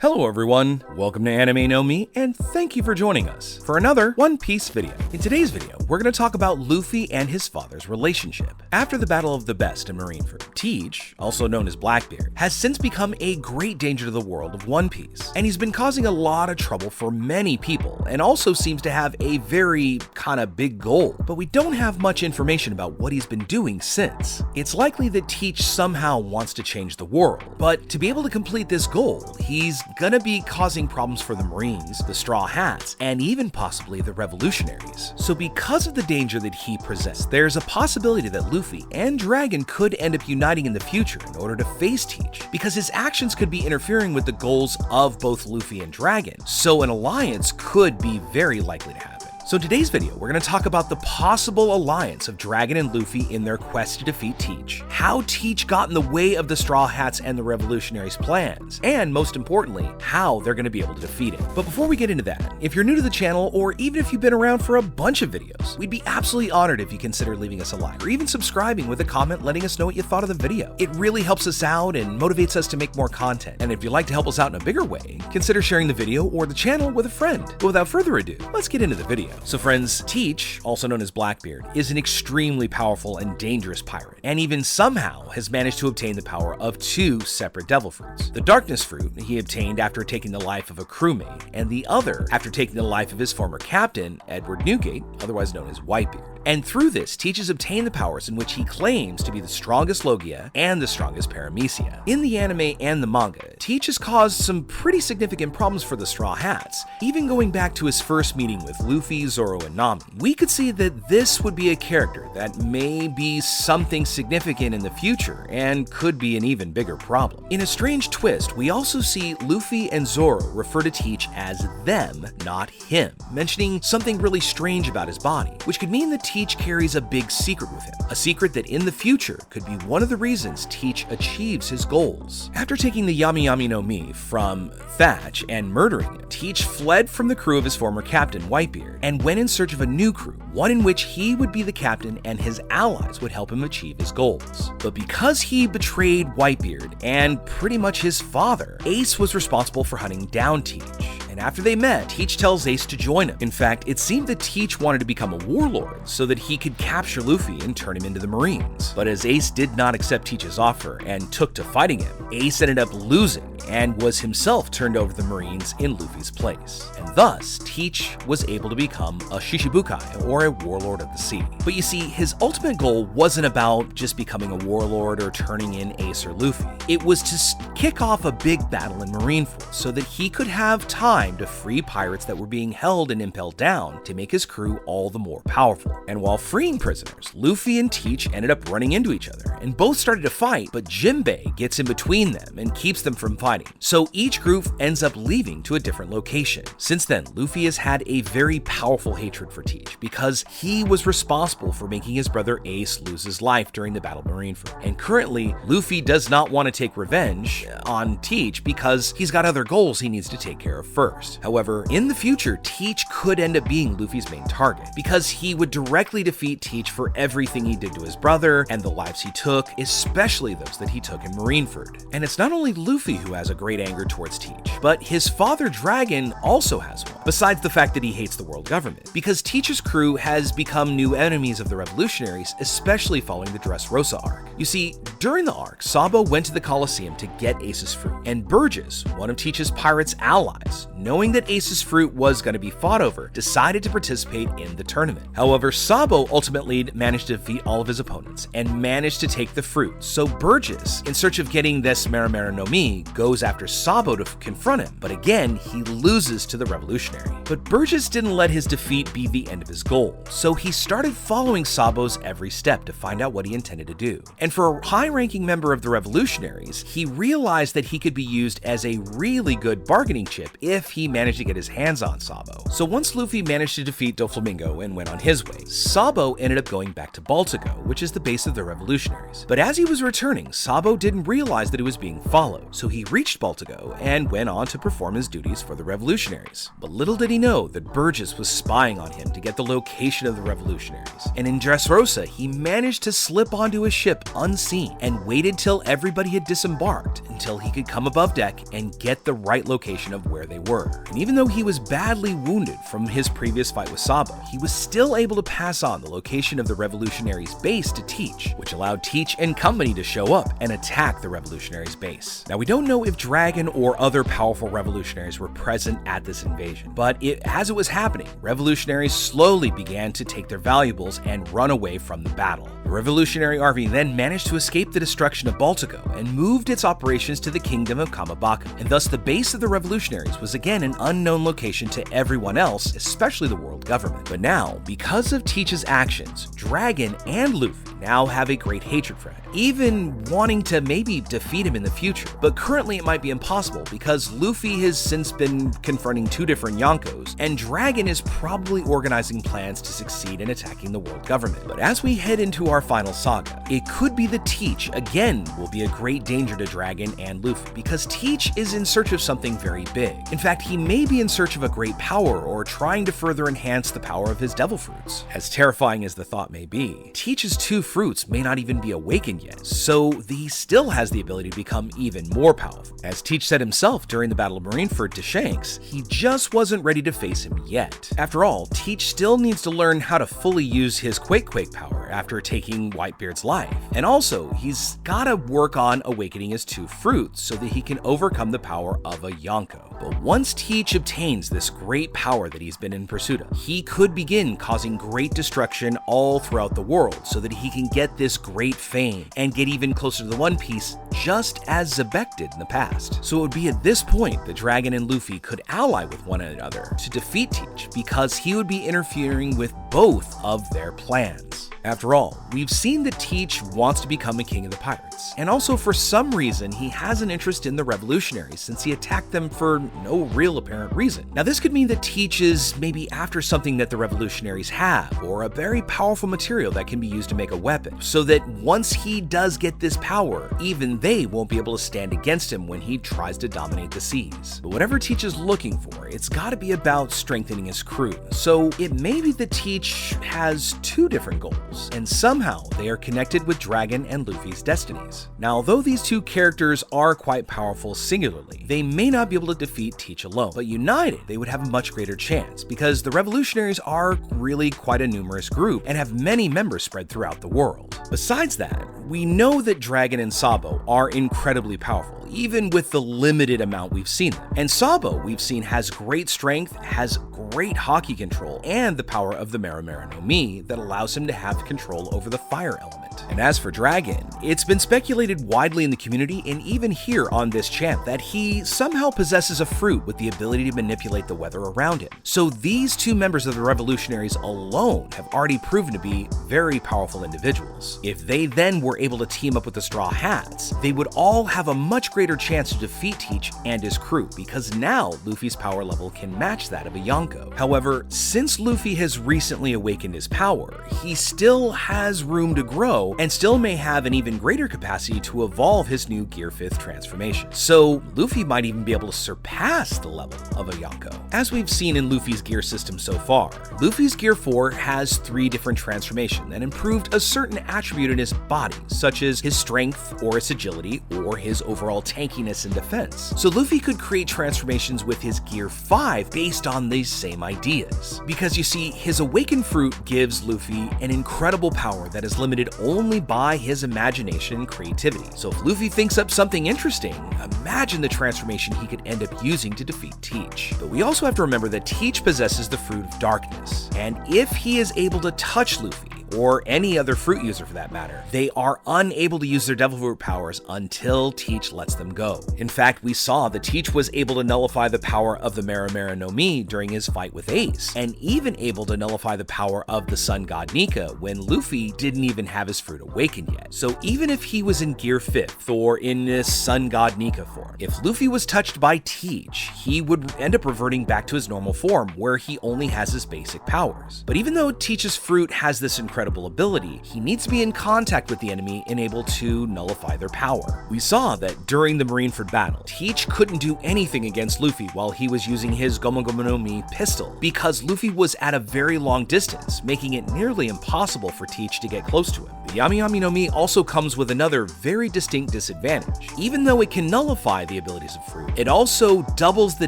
Hello everyone, welcome to Anime No Me, and thank you for joining us for another One Piece video. In today's video, we're going to talk about Luffy and his father's relationship. After the Battle of the Best in Marineford, Teach, also known as Blackbeard, has since become a great danger to the world of One Piece, and he's been causing a lot of trouble for many people, and also seems to have a very kinda big goal, but we don't have much information about what he's been doing since. It's likely that Teach somehow wants to change the world, but to be able to complete this goal, he's gonna be causing problems for the Marines, the Straw Hats, and even possibly the Revolutionaries. So because of the danger that he presents, there's a possibility that Luffy and Dragon could end up uniting in the future in order to face Teach, because his actions could be interfering with the goals of both Luffy and Dragon, so an alliance could be very likely to happen. So in today's video, we're going to talk about the possible alliance of Dragon and Luffy in their quest to defeat Teach, how Teach got in the way of the Straw Hats and the Revolutionaries' plans, and most importantly, how they're going to be able to defeat it. But before we get into that, if you're new to the channel, or even if you've been around for a bunch of videos, we'd be absolutely honored if you consider leaving us a like, or even subscribing with a comment letting us know what you thought of the video. It really helps us out and motivates us to make more content, and if you'd like to help us out in a bigger way, consider sharing the video or the channel with a friend. But without further ado, let's get into the video. So friends, Teach, also known as Blackbeard, is an extremely powerful and dangerous pirate, and even somehow has managed to obtain the power of two separate devil fruits. The darkness fruit he obtained after taking the life of a crewmate, and the other after taking the life of his former captain, Edward Newgate, otherwise known as Whitebeard. And through this, Teach has obtained the powers in which he claims to be the strongest Logia and the strongest Paramecia. In the anime and the manga, Teach has caused some pretty significant problems for the Straw Hats, even going back to his first meeting with Luffy, Zoro, and Nami. We could see that this would be a character that may be something significant in the future and could be an even bigger problem. In a strange twist, we also see Luffy and Zoro refer to Teach as them, not him, mentioning something really strange about his body, which could mean that Teach carries a big secret with him, a secret that in the future could be one of the reasons Teach achieves his goals. After taking the Yami no Mi from Thatch and murdering him, Teach fled from the crew of his former captain, Whitebeard, and went in search of a new crew, one in which he would be the captain and his allies would help him achieve his goals. But because he betrayed Whitebeard and pretty much his father, Ace was responsible for hunting down Teach. And after they met, Teach tells Ace to join him. In fact, it seemed that Teach wanted to become a warlord so that he could capture Luffy and turn him into the Marines. But as Ace did not accept Teach's offer and took to fighting him, Ace ended up losing and was himself turned over to the Marines in Luffy's place. And thus, Teach was able to become a Shishibukai, or a warlord of the sea. But you see, his ultimate goal wasn't about just becoming a warlord or turning in Ace or Luffy. It was to kick off a big battle in Marineford so that he could have time to free pirates that were being held and impelled down to make his crew all the more powerful. And while freeing prisoners, Luffy and Teach ended up running into each other, and both started to fight, but Jinbei gets in between them and keeps them from fighting. So each group ends up leaving to a different location. Since then, Luffy has had a very powerful hatred for Teach because he was responsible for making his brother Ace lose his life during the Battle of Marineford. And currently, Luffy does not want to take revenge on Teach because he's got other goals he needs to take care of first. However, in the future, Teach could end up being Luffy's main target because he would directly defeat Teach for everything he did to his brother and the lives he took, especially those that he took in Marineford. And it's not only Luffy who has a great anger towards Teach, but his father Dragon also has one, besides the fact that he hates the world government, because Teach's crew has become new enemies of the Revolutionaries, especially following the Dressrosa arc. You see, during the arc, Sabo went to the Colosseum to get Ace's fruit, and Burgess, one of Teach's pirates' allies, knowing that Ace's fruit was going to be fought over, decided to participate in the tournament. However, Sabo ultimately managed to defeat all of his opponents and managed to take the fruit, so Burgess, in search of getting this animenomi, goes after Sabo to confront him, but again, he loses to the Revolutionary. But Burgess didn't let his defeat be the end of his goal, so he started following Sabo's every step to find out what he intended to do. And for a high-ranking member of the Revolutionaries, he realized that he could be used as a really good bargaining chip if he managed to get his hands on Sabo. So once Luffy managed to defeat Doflamingo and went on his way, Sabo ended up going back to Baltigo, which is the base of the Revolutionaries. But as he was returning, Sabo didn't realize that he was being followed, so he reached Baltigo and went on to perform his duties for the Revolutionaries. But little did he know that Burgess was spying on him to get the location of the Revolutionaries. And in Dressrosa, he managed to slip onto a ship unseen and waited till everybody had disembarked. And until he could come above deck and get the right location of where they were. And even though he was badly wounded from his previous fight with Sabo, he was still able to pass on the location of the revolutionaries' base to Teach, which allowed Teach and company to show up and attack the revolutionaries' base. Now, we don't know if Dragon or other powerful revolutionaries were present at this invasion, but as it was happening, revolutionaries slowly began to take their valuables and run away from the battle. The revolutionary army then managed to escape the destruction of Baltico and moved its operations to the kingdom of Kamabaka, and thus the base of the revolutionaries was again an unknown location to everyone else, especially the world government. But now, because of Teach's actions, Dragon and Luffy now have a great hatred for him, even wanting to maybe defeat him in the future. But currently it might be impossible because Luffy has since been confronting two different Yonkos, and Dragon is probably organizing plans to succeed in attacking the world government. But as we head into our final saga, it could be that Teach again will be a great danger to Dragon and Luffy, because Teach is in search of something very big. In fact, he may be in search of a great power or trying to further enhance the power of his devil fruits. As terrifying as the thought may be, Teach's two fruits may not even be awakened yet, so he still has the ability to become even more powerful. As Teach said himself during the Battle of Marineford to Shanks, he just wasn't ready to face him yet. After all, Teach still needs to learn how to fully use his Quake power after taking Whitebeard's life. And also, he's gotta work on awakening his two fruits so that he can overcome the power of a Yonko. But once Teach obtains this great power that he's been in pursuit of, he could begin causing great destruction all throughout the world so that he can get this great fame and get even closer to the One Piece, just as Zebek did in the past. So it would be at this point that Dragon and Luffy could ally with one another to defeat Teach, because he would be interfering with both of their plans. After all, we've seen that Teach wants to become a king of the pirates, and also for some reason he has an interest in the revolutionaries since he attacked them for no real apparent reason. Now this could mean that Teach is maybe after something that the revolutionaries have, or a very powerful material that can be used to make a weapon, so that once he does get this power, even they won't be able to stand against him when he tries to dominate the seas. But whatever Teach is looking for, it's gotta be about strengthening his crew, so it may be that Teach has two different goals, and somehow they are connected with Dragon and Luffy's destinies. Now, although these two characters are quite powerful singularly, they may not be able to defeat Teach alone, but united, they would have a much greater chance, because the revolutionaries are really quite a numerous group and have many members spread throughout the world. Besides that, we know that Dragon and Sabo are incredibly powerful, even with the limited amount we've seen them. And Sabo, we've seen, has great strength, has great hockey control, and the power of the animenomi that allows him to have control over the fire element. And as for Dragon, it's been speculated widely in the community and even here on this channel that he somehow possesses a fruit with the ability to manipulate the weather around him. So these two members of the revolutionaries alone have already proven to be very powerful individuals. If they then were able to team up with the Straw Hats, they would all have a much greater chance to defeat Teach and his crew, because now Luffy's power level can match that of a Yonko. However, since Luffy has recently awakened his power, he still has room to grow and still may have an even greater capacity to evolve his new Gear 5th transformation. So Luffy might even be able to surpass the level of a Yonko. As we've seen in Luffy's gear system so far, Luffy's Gear 4 has 3 different transformations that improved a certain attribute in his body, such as his strength or his agility or his overall tankiness and defense. So Luffy could create transformations with his Gear 5 based on these same ideas. Because you see, his awakened fruit gives Luffy an incredible power that is limited only by his imagination and creativity. So if Luffy thinks up something interesting, imagine the transformation he could end up using to defeat Teach. But we also have to remember that Teach possesses the Fruit of Darkness, and if he is able to touch Luffy, or any other fruit user for that matter, they are unable to use their Devil Fruit powers until Teach lets them go. In fact, we saw that Teach was able to nullify the power of the animenomi during his fight with Ace, and even able to nullify the power of the Sun God Nika when Luffy didn't even have his fruit awakened yet. So even if he was in Gear 5th, or in this Sun God Nika form, if Luffy was touched by Teach, he would end up reverting back to his normal form, where he only has his basic powers. But even though Teach's fruit has this incredible ability, he needs to be in contact with the enemy and able to nullify their power. We saw that during the Marineford battle, Teach couldn't do anything against Luffy while he was using his Gomu-Gomu-no-Mi pistol, because Luffy was at a very long distance, making it nearly impossible for Teach to get close to him. the animenomi also comes with another very distinct disadvantage. Even though it can nullify the abilities of fruit, it also doubles the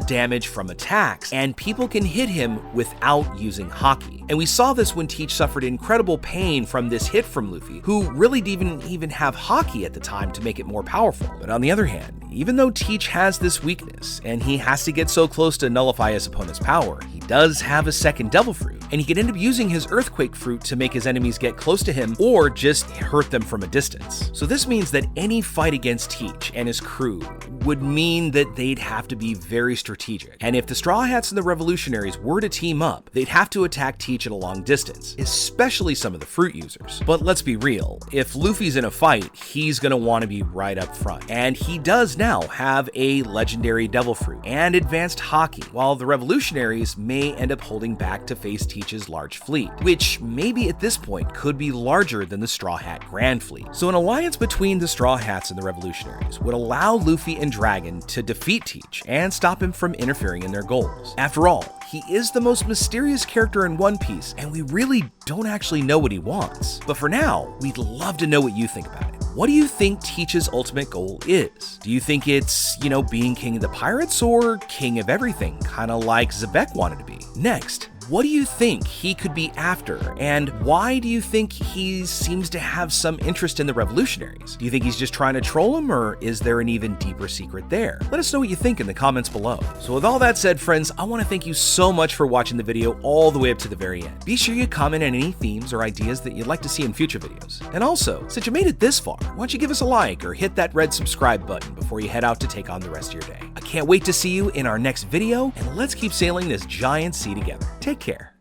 damage from attacks, and people can hit him without using haki. And we saw this when Teach suffered incredible pain from this hit from Luffy, who really didn't even have haki at the time to make it more powerful. But on the other hand, even though Teach has this weakness, and he has to get so close to nullify his opponent's power, he does have a second Devil Fruit, and he can end up using his Earthquake Fruit to make his enemies get close to him or just hurt them from a distance. So this means that any fight against Teach and his crew would mean that they'd have to be very strategic. And if the Straw Hats and the Revolutionaries were to team up, they'd have to attack Teach at a long distance, especially some of the fruit users. But let's be real, if Luffy's in a fight, he's gonna want to be right up front. And he does now have a legendary Devil Fruit and advanced haki, while the Revolutionaries may end up holding back to face Teach's large fleet, which maybe at this point could be larger than the Straw Hat Grand Fleet. So an alliance between the Straw Hats and the Revolutionaries would allow Luffy and Dragon to defeat Teach and stop him from interfering in their goals. After all, he is the most mysterious character in One Piece, and we really don't actually know what he wants. But for now, we'd love to know what you think about it. What do you think Teach's ultimate goal is? Do you think it's, being king of the pirates or king of everything, kind of like Zebek wanted to be? Next, what do you think he could be after, and why do you think he seems to have some interest in the Revolutionaries? Do you think he's just trying to troll them, or is there an even deeper secret there? Let us know what you think in the comments below. So with all that said, friends, I want to thank you so much for watching the video all the way up to the very end. Be sure you comment on any themes or ideas that you'd like to see in future videos. And also, since you made it this far, why don't you give us a like or hit that red subscribe button before you head out to take on the rest of your day. I can't wait to see you in our next video, and let's keep sailing this giant sea together. Take care.